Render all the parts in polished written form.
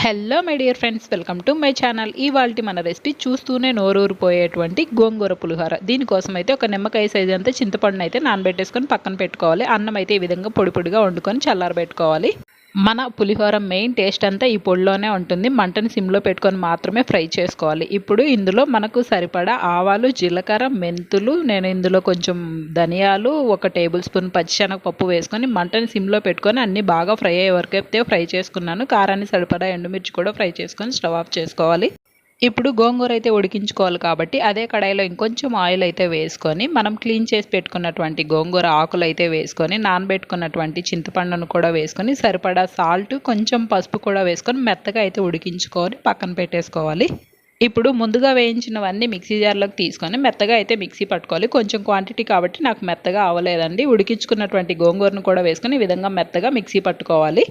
Hello my dear friends, welcome to my channel. ఇవాల్టి మన recipe చూస్తూనే నోరూరిపోయేటువంటి గోంగూర పులిహోర. దీనికోసం అయితే ఒక నిమ్మకాయ సైజ్ అంతా చింతపండును అయితే నానబెట్టేసుకొని పక్కన పెట్టుకోవాలి. అన్నం అయితే ఈ విధంగా పొడి పొడిగా వండుకొని చల్లారబెట్టుకోవాలి. మన పులిహోర మెయిన్ టేస్ట్ అంతా ఈ పొడిలోనే ఉంటుంది. మంటని సిమ్లో పెట్టుకొని మాత్రమే ఫ్రై చేసుకోవాలి. ఇప్పుడు ఇందులో మనకు సరిపడా ఆవాలు, జీలకర్ర, మెంతులు, నేను ఇందులో కొంచెం ధనియాలు, 1 టేబుల్ స్పూన్ పచ్చిశనగపప్పు వేసుకొని మంటని సిమ్లో పెట్టుకొని అన్నీ బాగా ఫ్రై అయ్యే వరకు అయితే ఫ్రై చేసుకున్నాను. కారాన్ని సరిపడా ఎండుమిర్చి కూడా ఫ్రై చేసుకొని స్టవ్ ఆఫ్ చేసుకోవాలి. ఇప్పుడు గోంగూర అయితే ఉడికించుకోవాలి కాబట్టి అదే కడాయిలో ఇంకొంచెం ఆయిల్ అయితే వేసుకొని మనం క్లీన్ చేసి పెట్టుకున్నటువంటి గోంగూర ఆకులు అయితే వేసుకొని నానబెట్టుకున్నటువంటి చింతపండును కూడా వేసుకొని సరిపడా సాల్ట్, కొంచెం పసుపు కూడా వేసుకొని మెత్తగా అయితే ఉడికించుకొని పక్కన పెట్టేసుకోవాలి. ఇప్పుడు ముందుగా వేయించినవన్నీ మిక్సీ జార్లోకి తీసుకొని మెత్తగా అయితే మిక్సీ పట్టుకోవాలి. కొంచెం క్వాంటిటీ కాబట్టి నాకు మెత్తగా అవ్వలేదండి. ఉడికించుకున్నటువంటి గోంగూరను కూడా వేసుకొని ఈ విధంగా మెత్తగా మిక్సీ పట్టుకోవాలి.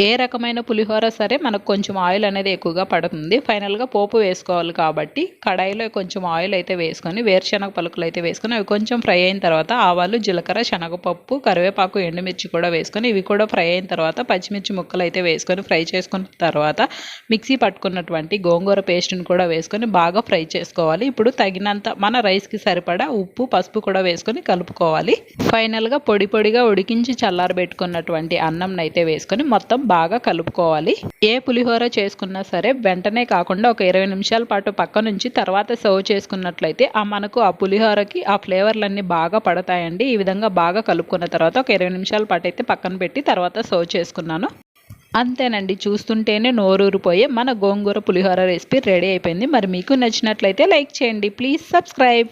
ఏ రకమైన పులిహోర సరే మనకు కొంచెం ఆయిల్ అనేది ఎక్కువగా పడుతుంది. ఫైనల్గా పోపు వేసుకోవాలి కాబట్టి కడాయిలో కొంచెం ఆయిల్ అయితే వేసుకొని వేరుశనగ పలుకులు అయితే వేసుకొని అవి కొంచెం ఫ్రై అయిన తర్వాత ఆవాలు, జీలకర్ర, శనగపప్పు, కరివేపాకు, ఎండుమిర్చి కూడా వేసుకొని ఇవి కూడా ఫ్రై అయిన తర్వాత పచ్చిమిర్చి ముక్కలు అయితే వేసుకొని ఫ్రై చేసుకున్న తర్వాత మిక్సీ పట్టుకున్నటువంటి గోంగూర పేస్ట్ని కూడా వేసుకొని బాగా ఫ్రై చేసుకోవాలి. ఇప్పుడు తగినంత మన రైస్కి సరిపడా ఉప్పు, పసుపు కూడా వేసుకొని కలుపుకోవాలి. ఫైనల్గా పొడి పొడిగా ఉడికించి చల్లారబెట్టుకున్నటువంటి అన్నం అయితే వేసుకొని మొత్తం బాగా కలుపుకోవాలి. ఏ పులిహోర చేసుకున్నా సరే వెంటనే కాకుండా ఒక 20 నిమిషాల పాటు పక్క నుంచి తర్వాత సర్వ్ చేసుకున్నట్లయితే మనకు ఆ పులిహోరకి ఆ ఫ్లేవర్లన్నీ బాగా పడతాయండి. ఈ విధంగా బాగా కలుపుకున్న తర్వాత ఒక 20 నిమిషాల పాటు అయితే పక్కన పెట్టి తర్వాత సర్వ్ చేసుకున్నాను. అంతేనండి, చూస్తుంటేనే నోరూరిపోయే మన గోంగూర పులిహోర రెసిపీ రెడీ అయిపోయింది. మరి మీకు నచ్చినట్లయితే లైక్ చేయండి. Please subscribe.